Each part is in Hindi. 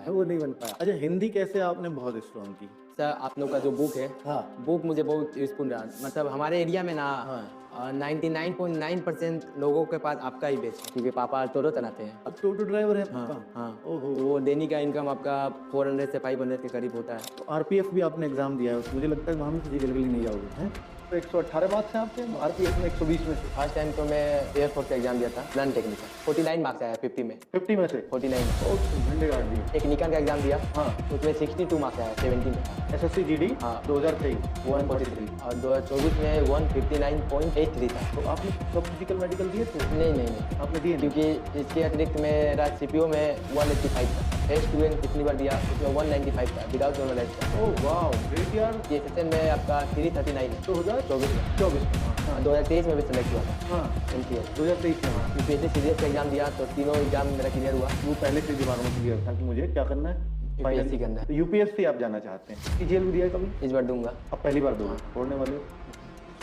है वो नहीं बन पाया। अच्छा, हिंदी कैसे आपने बहुत स्ट्रॉन्ग की? सर आप लोग का जो बुक है, हाँ। बुक मुझे बहुत यूजफुल रहा। मतलब हमारे एरिया में ना हाँ। 99.9% लोगों के पास आपका ही बेच है, क्योंकि पापा टोटो चलाते हैं। अब टोटो ड्राइवर है हाँ पापा? हाँ। ओहो। वो दैनिक का इनकम आपका 400 से 500 के करीब होता है। तो आरपीएफ भी आपने एग्जाम दिया है, मुझे लगता है वहाँ में फिजिकल के लिए नहीं जाओगे हैं? तो 118 मार्क्स हैं आपके आरपीएफ में 120 में से? फर्स्ट टाइम तो मैं एयरफोर्स का एग्जाम दिया था, नॉन टेक्निकल। 49 मार्क्स आया 50 में। 50 में से? 49 ओके, झंडे गाड़ दिए। टेक्निकल का एग्जाम दिया, हाँ। उसमें 62 मार्क्स आया 70 में। एसएससी जीडी हाँ। 2023 143 और 2024 में 159.83 था। तो आपने सब फिजिकल मेडिकल दिए थे? नहीं आपने दिए नहीं? क्योंकि इसके अतिरिक्त मेरा सीपीओ में 185 था। फेस टू एन कितनी बार दिया, उसमें 195 था विदाउट नॉर्मलाइज था। ओह वाह, ग्रेट यार। ये सेशन में आपका 339 है 2024 में। 24 में? हाँ 2023 में भी सेलेक्ट हुआ था हाँ। MTS। 2023 में? यूपीएससी सीरीज का एग्जाम दिया तो तीनों एग्जाम मेरा क्लियर हुआ। वो पहले से दिमाग में क्लियर था कि मुझे क्या करना है? यूपीएससी करना है। तो यूपीएससी आप जाना चाहते हैं? पीजीएल भी दिया है कभी? इस बार दूंगा। अब पहली बार दोगे? छोड़ने वाले हो?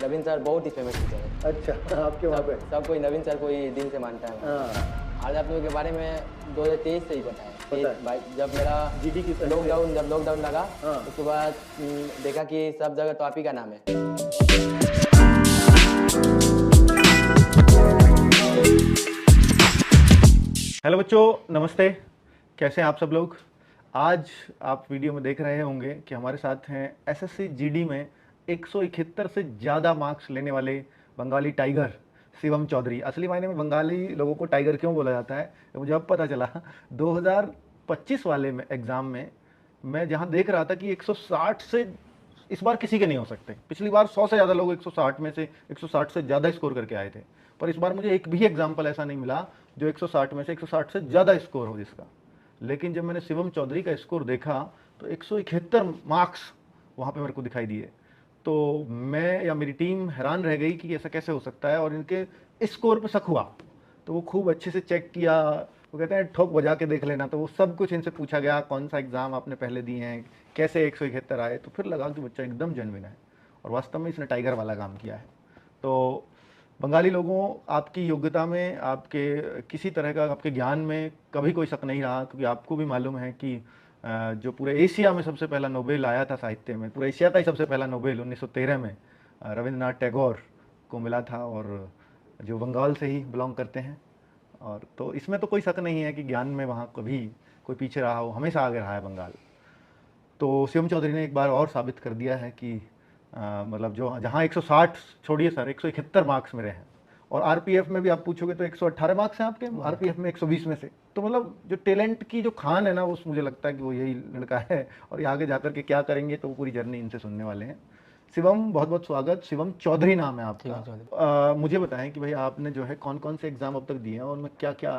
नवीन सर बहुत ही फेमस टीचर है। अच्छा, आपके वहाँ पे? सब कोई नवीन सर को ही दिन से मानता है। हाँ। आज आप लोगों के बारे में 2023 से ही पता पता है। है। भाई जब मेरा जीडी की जब लॉकडाउन लगा, हाँ। उसके बाद देखा कि सब जगह तो आप ही का नाम है। हेलो बच्चों, नमस्ते। कैसे हैं आप सब लोग? आज आप वीडियो में देख रहे होंगे कि हमारे साथ हैं एसएससी जीडी में 171 से ज़्यादा मार्क्स लेने वाले बंगाली टाइगर शिवम चौधरी। असली मायने में बंगाली लोगों को टाइगर क्यों बोला जाता है मुझे अब पता चला। 2025 वाले में एग्ज़ाम में मैं जहां देख रहा था कि 160 से इस बार किसी के नहीं हो सकते। पिछली बार 100 से ज़्यादा लोग 160 में से 160 से ज़्यादा स्कोर करके आए थे, पर इस बार मुझे एक भी एग्जाम्पल ऐसा नहीं मिला जो 160 में से 160 से ज़्यादा स्कोर हो जिसका। लेकिन जब मैंने शिवम चौधरी का स्कोर देखा तो 171 मार्क्स वहाँ पे मेरे को दिखाई दिए। तो मैं या मेरी टीम हैरान रह गई कि ऐसा कैसे हो सकता है, और इनके स्कोर पे शक हुआ। तो वो खूब अच्छे से चेक किया, वो कहते हैं ठोक बजा के देख लेना। तो वो सब कुछ इनसे पूछा गया, कौन सा एग्ज़ाम आपने पहले दिए हैं, कैसे 171 आए। तो फिर लगा कि बच्चा एकदम जेन्युइन है और वास्तव में इसने टाइगर वाला काम किया है। तो बंगाली लोगों, आपकी योग्यता में, आपके किसी तरह का आपके ज्ञान में कभी कोई शक नहीं रहा, क्योंकि आपको भी मालूम है कि जो पूरे एशिया में सबसे पहला नोबेल आया था साहित्य में, पूरे एशिया का ही सबसे पहला नोबेल 1913 में रविंद्रनाथ टैगोर को मिला था, और जो बंगाल से ही बिलोंग करते हैं। और तो इसमें तो कोई शक नहीं है कि ज्ञान में वहाँ कभी कोई पीछे रहा हो, हमेशा आगे रहा है बंगाल। तो शिवम चौधरी ने एक बार और साबित कर दिया है कि मतलब जो जहाँ 160 छोड़िए सर, 171 मार्क्स मेरे हैं। और आरपीएफ में भी आप पूछोगे तो 118 मार्क्स हैं आपके, आरपीएफ में 120 में से। तो मतलब जो टैलेंट की जो खान है ना, वो मुझे लगता है कि वो यही लड़का है। और ये आगे जाकर के क्या करेंगे तो वो पूरी जर्नी इनसे सुनने वाले हैं। शिवम, बहुत बहुत स्वागत। शिवम चौधरी नाम है आपका। मुझे बताएं कि भाई आपने जो है कौन कौन से एग्जाम अब तक दिए हैं और में क्या क्या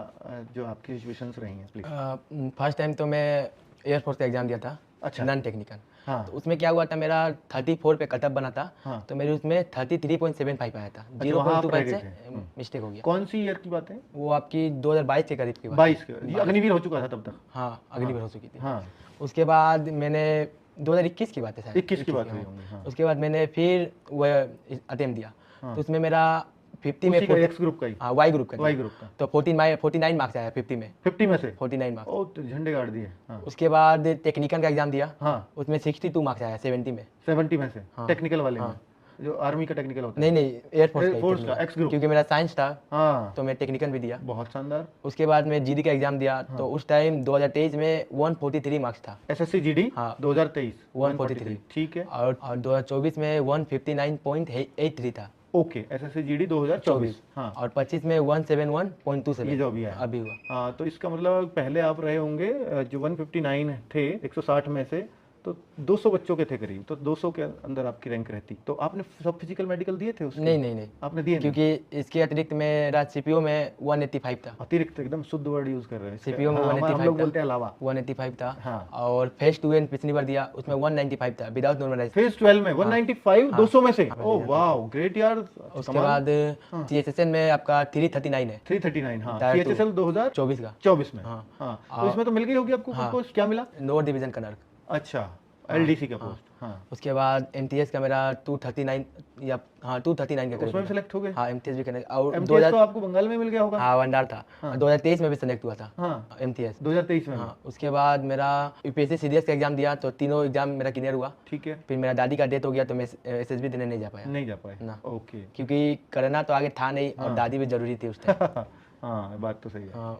जो आपकी सिचुएशंस रही हैं, प्लीज। फर्स्ट टाइम तो मैं एयरफोर्स का एग्जाम दिया था। अच्छा। Non technical. हाँ। तो उसमें क्या हुआ था, मेरा 34 पे कटअप बना था। हाँ। तो मेरे उसमें 33.75 आया था। वहाँ आप रह 0.25 गए से मिस्टेक हो गया। कौन सी ईयर की बात है? वो आपकी 2022 के करीब की बात। 22 के? ये अग्निवीर हो चुका था तब तक? हाँ, अगली बार हो चुकी थी। हाँ। उसके बाद मैंने 2021 की बात है शायद। 21 की बात हुई होंगी। हाँ। उसके बाद मैंने फिर वो अटेम्प्ट दिया। तो उसमें मेरा 50 में उसी का एक्स ग्रुप का ही? हाँ, वाई ग्रुप का। वाई ग्रुप का। तो 49 मार्क्स आया 50 में। 50 में से? 49 मार्क्स। ओ, तो झंडे गाड़ दिए। हाँ। उसके बाद टेक्निकल का एग्जाम दिया। हाँ। उसमें 62 मार्क्स आया 70 में। 70 में से? हाँ। टेक्निकल वाले में? हाँ। जो आर्मी का टेक्निकल होता है? नहीं, एयरफोर्स एयरफोर्स का एक्स ग्रुप? क्योंकि मेरा साइंस था। हाँ। तो मैं टेक्निकल भी दिया। बहुत शानदार। उसके बाद मैं जीडी का एग्जाम दिया। तो उस टाइम 2023 में 143 मार्क्स था। SSC GD? हाँ। 2023 143। ठीक है। और 2024 में 159.83 था। Okay, SSC GD 2024। हाँ। और 25 में 171.27 ये जो अभी आया। अभी हुआ। हाँ, तो इसका मतलब पहले आप रहे होंगे जो 159 थे 160 में से, तो 200 बच्चों के थे करीब, तो 200 के अंदर आपकी रैंक रहती। तो आपने सब फिजिकल मेडिकल दिए थे उसके? नहीं आपने दिए नहीं? क्योंकि इसके अतिरिक्त मेरा सीपीओ में 185 था। अतिरिक्त एकदम शुद्ध वर्ड यूज कर रहे हैं। सीपीओ में हाँ, 185 हम लोग था। बोलते हैं अलावा। 185 था। हाँ। और फेस टू एन पिछली बार दिया, उसमें 195 था विदाउट नॉर्मलाइज। फेज 12 में 195 200 में से? ओह वाह, ग्रेट यार। उसके बाद सीएचएसएन में आपका 339 है। 339। हाँ। Tier two। सीएचएसएल 2024 24 का। में? हाँ। हाँ। तो इसमें तो मिल गई होगी आपको हाँ। पोस्ट, क्या मिला? Lower division clerk. अच्छा, एलडीसी का पोस्ट। हाँ। उसके बाद एमटीएस का मेरा 239 या हाँ 239 के करीब उसमें भी था। सेलेक्ट हो गए? हाँ एमटीएस भी करने और एमटीएस तो आपको बंगाल में मिल गया होगा? हाँ वनडार था। हाँ। 2023 में भी सेलेक्ट हुआ था हाँ, एमटीएस। 2023 में भी? हाँ उसके बाद मेरा यूपीएससी सीडीएस का एग्जाम दिया तो तीनों एग्जाम मेरा क्लियर हुआ। ठीक है। फिर मेरा दादी का डेथ हो गया तो मैं एसएसबी देने नहीं जा पाया नहीं जा पाए? ना। ओके। क्योंकि करना तो आगे था नहीं और दादी भी जरूरी थी उस टाइम। हाँ, बात तो सही है। हाँ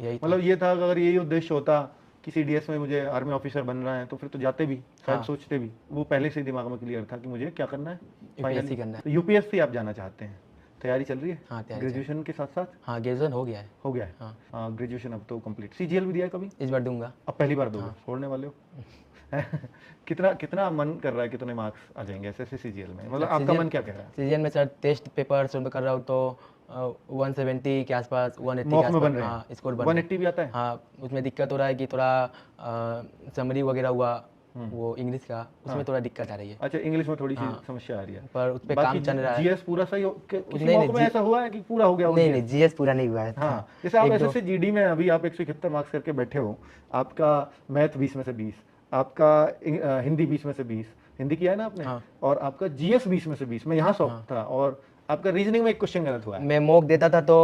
यही था। मतलब ये था कि अगर यही उद्देश्य होता कि सीडीएस में मुझे आर्मी ऑफिसर बनना है तो फिर तो जाते भी, शायद हाँ। सोचते भी। वो पहले से ही दिमाग में क्लियर था कि मुझे क्या करना है यूपीएससी फाइनली। करना है। तो यूपीएससी आप जाना चाहते हैं, तैयारी चल रही है? हाँ तैयारी ग्रेजुएशन के साथ साथ? हाँ ग्रेजुएशन हो गया है। हो गया है? हाँ ग्रेजुएशन अब तो कंप्लीट। सीजीएल भी दिया है कभी? इस बार दूंगा। अब पहली बार दोगे? छोड़ने वाले हो? कितना कितना मन कर रहा है, कितने मार्क्स आ जाएंगे एसएससी सीजीएल में? मतलब आपका मन क्या कह रहा है? सीजीएल में सर टेस्ट पेपर शुरू कर रहा हूँ तो 170 के आसपास 180 के मॉक में आसपास बन रहे हैं? हाँ स्कोर बन रहे हैं। 180 भी आता है? हाँ उसमें दिक्कत हो रहा है कि थोड़ा समरी वगैरह हुआ वो इंग्लिश का उसमें थोड़ा दिक्कत आ रही है। अच्छा, इंग्लिश में थोड़ी सी समस्या आ रही है, पर उस पर काम चल रहा है। जीएस पूरा सही हो? किसी नहीं, मौके में ऐसा हुआ है कि पूरा हो गया? नहीं जीएस पूरा नहीं हुआ है। हाँ, जैसे आप एसएससी जीडी में अभी आप 171 मार्क्स करके बैठे हो, आपका मैथ 20 में से 20, आपका हिंदी 20 में से 20, हिंदी किया है ना आपने? हाँ। और आपका जीएस 20 में से 20, मैं यहाँ 100 था, और आपका रीजनिंग में एक क्वेश्चन गलत हुआ है। मैं मॉक देता था तो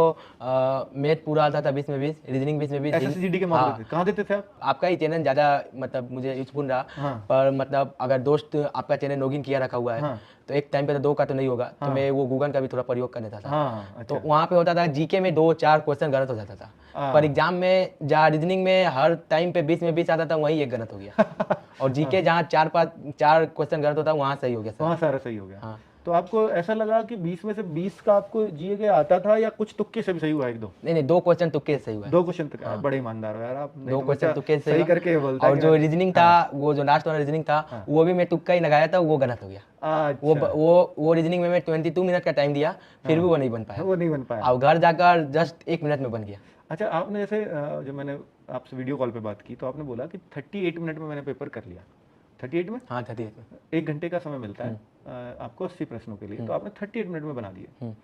मैथ पूरा आता था 20 में 20, रीजनिंग 20 में 20। एसएससी जीडी के मॉक देते, कहाँ देते थे आप? आपका ही चैनल ज़्यादा मतलब मुझे यूजफुल रहा। हाँ। पर मतलब अगर दोस्त आपका चैनल लॉगिन किया रखा हुआ है हाँ। तो एक टाइम पे तो 2 का तो नहीं होगा तो मैं वो गूगल का भी थोड़ा प्रयोग कर लेता था। हाँ, अच्छा। तो वहाँ पे होता था जीके में 2-4 क्वेश्चन गलत हो जाता था, पर एग्जाम में जहाँ रीजनिंग में हर टाइम पे 20 में 20 आता था वहीं एक गलत हो गया। और जीके जहाँ 4 क्वेश्चन गलत होता वहाँ सही हो गया। वहाँ सारा सही हो गया। हाँ। तो आपको ऐसा लगा कि 20 में से 20 का आपको जीए के आता था, या कुछ तुक्के से भी सही हुआ? एक दो नहीं 2 क्वेश्चन तुक्के से सही हुआ है। 2 क्वेश्चन तक? बड़े ईमानदार हो यार आप। 2 क्वेश्चन तुक्के से सही करके बोलते हैं। और जो रीजनिंग था वो जो लास्ट वाला रीजनिंग था वो भी मैं तुक्का ही लगाया था, वो गलत हो गया। अच्छा, वो रीजनिंग में मैं 22 मिनट का टाइम दिया फिर भी वो नहीं बन पाया। वो नहीं बन पाया। और घर जाकर जस्ट 1 मिनट में बन गया। अच्छा, आपने जैसे जब मैंने आपसे वीडियो कॉल पे बात की तो आपने बोला कि 38 मिनट में मैंने पेपर कर लिया। 38 में? हाँ 38 में। 1 घंटे का समय मिलता है आपको 80 प्रश्नों के लिए, तो आपने 38 मिनट में बना दिए।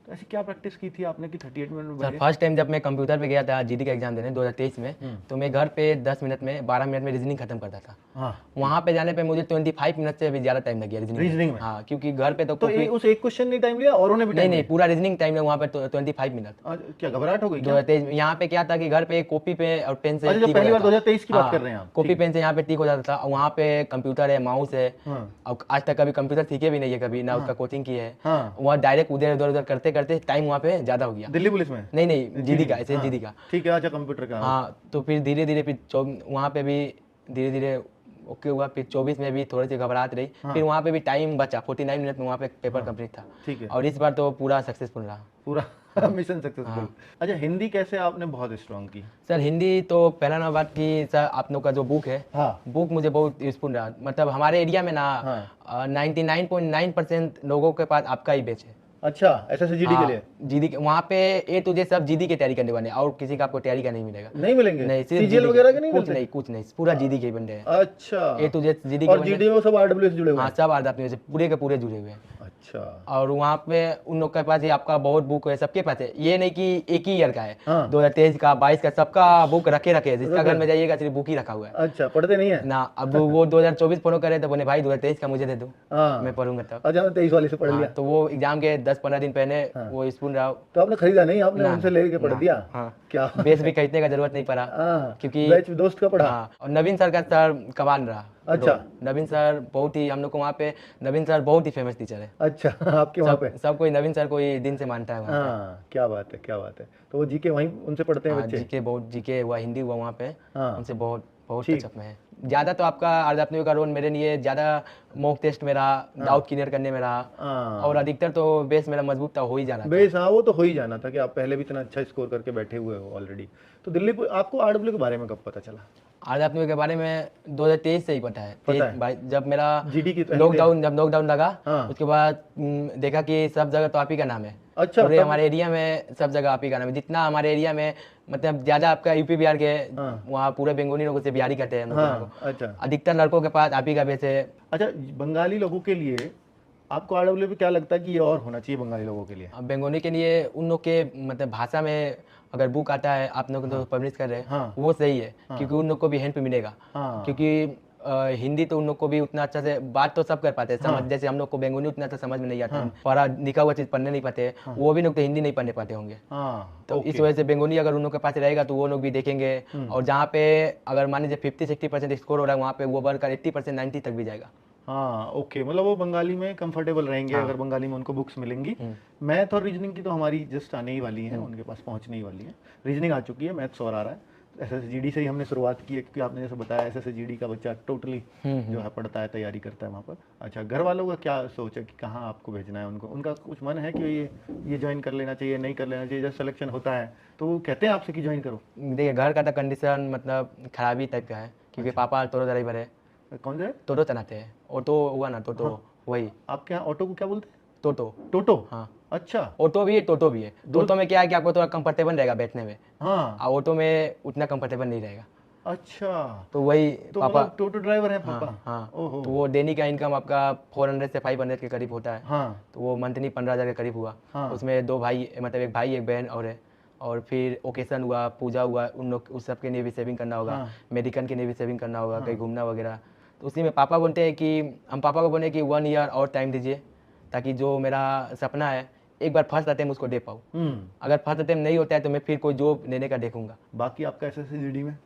तो ऐसी क्या प्रैक्टिस की थी आपने कि 38 मिनट में सर फर्स्ट टाइम जब मैं कंप्यूटर पे गया था जीडी का एग्जाम देने 2023 में, तो मैं घर पे 10 मिनट में 12 मिनट में रीजनिंग खत्म करता था। हाँ। वहाँ पे जाने पे मुझे 25 मिनट से भी ज्यादा टाइम लग गया रीजनिंग में? हाँ क्योंकि घर पे तो उस एक क्वेश्चन ने टाइम लिया और उन्होंने भी नहीं पूरा रीजनिंग टाइम है वहाँ पे 25 मिनट। क्या घबराहट हो गई? 2023 यहाँ पे क्या था कि घर पे कॉपी पे और पेन से अच्छा, पहली बार 2023 की बात कर रहे हैं आप? कॉपी पेन से यहाँ पे टिक हो जाता था, और वहाँ पे कंप्यूटर है, माउस है। और आज तक कभी कंप्यूटर सीखे भी नहीं है, कभी ना उसका कोचिंग की है। वहाँ डायरेक्ट उधर उधर करते करते टाइम वहाँ पे ज्यादा हो गया। दिल्ली पुलिस में? नहीं जीडी का, ऐसे जीडी का। ठीक है, अच्छा कंप्यूटर का। हाँ तो फिर धीरे धीरे फिर वहाँ पे भी धीरे धीरे ओके हुआ। फिर 24 में भी थोड़ी सी घबराहट रही। फिर वहाँ पे भी टाइम बचा, 49 मिनट में वहाँ पे पेपर कंप्लीट था। ठीक है। और इस बार तो पूरा सक्सेसफुल रहा, पूरा मिशन सक्सेसफुल। अच्छा, हिंदी कैसे आपने बहुत स्ट्रॉन्ग की? सर हिंदी तो पहला ना बात कि सर आप लोग का जो बुक है, बुक मुझे बहुत यूजफुल रहा। मतलब हमारे एरिया में ना 99.9% लोगों के पास आपका ही बैच है। अच्छा, एसएससी जीडी के लिए? जीडी के वहाँ पे ए टू जेड सब जीडी की तैयारी करने वाले हैं, और किसी का आपको तैयारी का नहीं मिलेगा। नहीं मिलेंगे? नहीं, सीजीएल वगैरह के नहीं मिलते? कुछ नहीं, पूरा जीडी के बंदे हैं। अच्छा, ए टू जेड जीडी और जीडी में सब आरडब्ल्यूएस जुड़े हुए हैं? हाँ सब आरडब्ल्यूएस पूरे के पूरे जुड़े हुए हैं। अच्छा। और वहाँ पे उन लोग के पास ही आपका बहुत बुक है, सबके पास है। ये नहीं कि एक ही ईयर का है, 2023 का 22 का सबका बुक रखे है। जिसका घर में जाइएगा सिर्फ बुक ही रखा हुआ है। अच्छा, पढ़ते नहीं है ना? अब वो 2024 फॉलो करे तो बोले भाई 2023 का मुझे दे दो, मैं पढ़ूंगा तब। अच्छा, 23 वाले से पढ़ लिया? तो वो एग्जाम के 10-15 दिन पहले वो स्पून रहा। तो आपने खरीदा नहीं? आपने उनसे लेके पढ़ दिया? क्या बेस भी खरीदने का जरूरत नहीं पड़ा, क्योंकि बैच दोस्त का पढ़ा। और नवीन सर का सर कमाल रहा। अच्छा, नवीन सर बहुत ही, हम लोग को वहाँ पे नवीन सर बहुत ही फेमस टीचर है। अच्छा, आपके वहाँ पे सब कोई नवीन सर को ही दिन से मानता है वहाँ पे। क्या बात है, क्या बात है। तो वो जीके वहीं उनसे पढ़ते हैं बच्चे? जीके हुआ, हिंदी हुआ, वहाँ पे उनसे बहुत टचअप में है। ज्यादा तो आपका आरडब्ल्यू का रोल मेरे लिए ज्यादा मॉक टेस्ट में रहा, डाउट क्लियर करने में रहा, और अधिकतर तो बेस मेरा मजबूत था, हो ही जाना बेस। हाँ, वो तो हो ही जाना था कि आप पहले भी इतना अच्छा स्कोर करके बैठे हुए हो ऑलरेडी। तो दिल्ली आपको आरडब्ल्यू के बारे में कब पता चला? आरडब्ल्यू के बारे में 2023 से ही पता है। जब मेरा जीडी की लॉकडाउन लगा, उसके बाद देखा कि सब जगह तो आप ही का नाम है। अच्छा, पूरे हमारे एरिया में सब जगह आप ही का नाम है। जितना हमारे एरिया में मतलब ज्यादा आपका यूपी बिहार के, वहाँ पूरे बंगाली लोगों से बिहारी कहते हैं। अच्छा, अधिकतर लड़कों के पास आप ही का बेस है। अच्छा, बंगाली लोगों के लिए आपको आरडब्ल्यू पे क्या लगता है कि ये और होना चाहिए बंगाली लोगों के लिए? बंगाली के लिए उन लोग के मतलब भाषा में अगर बुक आता है, आप लोग तो पब्लिश कर रहे हैं, वो सही है, क्योंकि उन लोग को भी हेल्प मिलेगा। क्योंकि हिंदी तो उन लोग को भी उतना अच्छा से बात तो सब कर पाते हैं, समझ जैसे हम लोग को बेंगोली उतना तो समझ में नहीं आता, पढ़ा लिखा हुआ चीज़ पढ़ने नहीं पाते, वो भी लोग तो हिंदी नहीं पढ़ने पाते होंगे। हाँ, तो इस वजह से बेंगोली अगर उन लोग के पास रहेगा तो वो लोग भी देखेंगे, और जहाँ पे अगर मान लीजिए 50-60% स्कोर हो रहा है वहाँ पे वो बढ़कर 80% 90 तक भी जाएगा। हाँ, ओके, मतलब वो बंगाली में कंफर्टेबल रहेंगे अगर बंगाली में उनको बुक्स मिलेंगी। मैथ और रीजनिंग की तो हमारी जस्ट आने ही वाली है, उनके पास पहुंचने ही वाली है। रीजनिंग आ चुकी है, मैथ्स और आ रहा है। एसएसजीडी से ही हमने शुरुआत की है, क्योंकि आपने जैसे बताया एसएसजीडी का बच्चा टोटली जो है पढ़ता है, तैयारी करता है वहाँ पर। अच्छा, घर वालों का क्या सोच है कि कहाँ आपको भेजना है उनको? उनका कुछ मन है कि ये ज्वाइन कर लेना चाहिए, नहीं कर लेना चाहिए? जब सिलेक्शन होता है तो वो कहते हैं आपसे कि ज्वाइन करो? देखिए घर का तो कंडीशन मतलब खराबी टाइप का है, क्योंकि पापा टोटो ड्राइवर है, कौन सा है? टोटो चलाते हैं, ऑटो हुआ ना टोटो, वही आपके यहाँ ऑटो को क्या बोलते हैं? टोटो। टोटो? हाँ, अच्छा। ऑटो भी है टोटो भी है। टोटो में क्या है कि आपको थोड़ा कंफर्टेबल रहेगा बैठने में, हाँ, और ऑटो में उतना कंफर्टेबल नहीं रहेगा। अच्छा, तो वही तो पापा, मतलब टोटो ड्राइवर है पापा? हाँ हाँ, ओहो। तो वो डेली का इनकम आपका 400 से 500 के करीब होता है। हाँ, तो वो मंथली 15,000 के करीब हुआ। हाँ। उसमें 2 भाई, मतलब एक भाई एक बहन और है, और फिर ओकेशन हुआ, पूजा हुआ, उन लोग उस सब के लिए भी सेविंग करना होगा, हाँ। मेडिकल के लिए भी सेविंग करना होगा, कहीं घूमना वगैरह। तो उसी में पापा बोलते हैं कि हम पापा को बोले कि 1 ईयर और टाइम दीजिए, ताकि जो मेरा सपना है एक बार फर्स्ट अटेम्प्ट उसको दे पाऊँ। अगर फर्स्ट अटेम्प्ट नहीं होता है तो मैं फिर कोई जॉब लेने का देखूंगा। बाकी आपका एसएससीजीडी में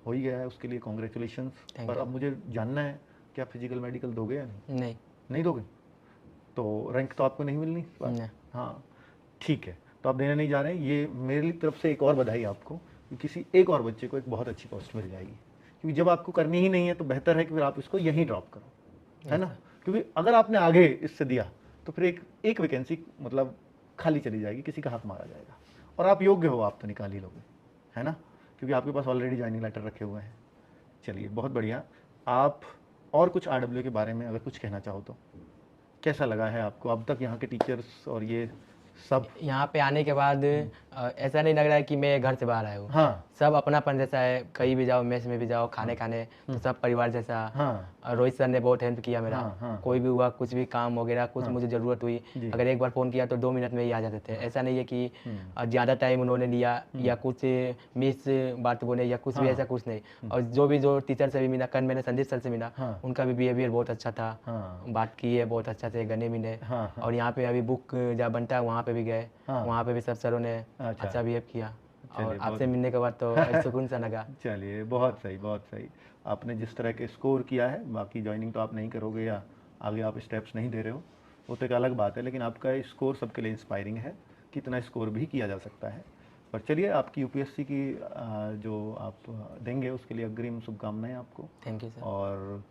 हो ही गया है, उसके लिए कॉन्ग्रेचुलेशंस। पर अब मुझे जानना है कि आप फिजिकल मेडिकल दोगे या नहीं? नहीं, नहीं दोगे तो रैंक तो आपको नहीं मिलनी इस बार। नहीं। हाँ, ठीक है, तो आप देने नहीं जा रहे हैं। ये मेरी तरफ से एक और बधाई आपको कि किसी एक और बच्चे को एक बहुत अच्छी पोस्ट मिल जाएगी, क्योंकि जब आपको करनी ही नहीं है तो बेहतर है कि फिर आप इसको यहीं ड्रॉप करो, है ना? क्योंकि अगर आपने आगे इससे दिया तो फिर एक वैकेंसी मतलब खाली चली जाएगी, किसी का हक मारा जाएगा, और आप योग्य हो, आप तो निकाल ही लोगे, है ना? क्योंकि आपके पास ऑलरेडी ज्वाइनिंग लेटर रखे हुए हैं। चलिए, बहुत बढ़िया। आप और कुछ आरडब्ल्यू के बारे में अगर कुछ कहना चाहो तो कैसा लगा है आपको अब तक यहाँ के टीचर्स और ये सब? यहाँ पे आने के बाद ऐसा नहीं लग रहा है कि मैं घर से बाहर आया हूँ। हाँ, सब अपनापन जैसा है, कहीं भी जाओ, मेस में भी जाओ, खाने तो सब परिवार जैसा। हाँ, रोहित सर ने बहुत हेल्प किया मेरा। हाँ। कोई भी हुआ, कुछ भी काम वगैरह, कुछ मुझे ज़रूरत हुई, अगर एक बार फ़ोन किया तो 2 मिनट में ही आ जाते थे। ऐसा नहीं है कि ज़्यादा टाइम उन्होंने लिया या कुछ मिस बात बोले या कुछ भी, ऐसा कुछ नहीं। और जो टीचर से भी मिला, कल मैंने संदीप सर से मिला, उनका भी बिहेवियर बहुत अच्छा था, बात की है बहुत अच्छा से, गने मिले। और यहाँ पे अभी बुक जहाँ बनता है वहाँ पे भी गए, वहाँ पे भी सब सरों ने अच्छा बिहेव किया, और आपसे मिलने के बाद तो सुकून सा लगा। चलिए, बहुत सही, बहुत सही। आपने जिस तरह के स्कोर किया है, बाकी ज्वाइनिंग तो आप नहीं करोगे या आगे आप स्टेप्स नहीं दे रहे हो, वो तो एक अलग बात है, लेकिन आपका स्कोर सबके लिए इंस्पायरिंग है, कितना स्कोर भी किया जा सकता है। पर चलिए, आपकी यूपीएससी की जो आप देंगे उसके लिए अग्रिम शुभकामनाएं आपको। Thank you sir. और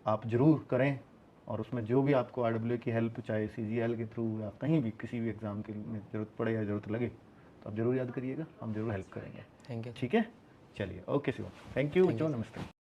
आप ज़रूर करें, और उसमें जो भी आपको आरडब्ल्यू की हेल्प, चाहे सीजीएल के थ्रू या कहीं भी किसी भी एग्ज़ाम के में ज़रूरत पड़े या ज़रूरत लगे तो आप ज़रूर याद करिएगा, हम ज़रूर हेल्प करेंगे। Thank you. ठीक है, चलिए, ओके शिवम, थैंक यू बच्चों, नमस्ते।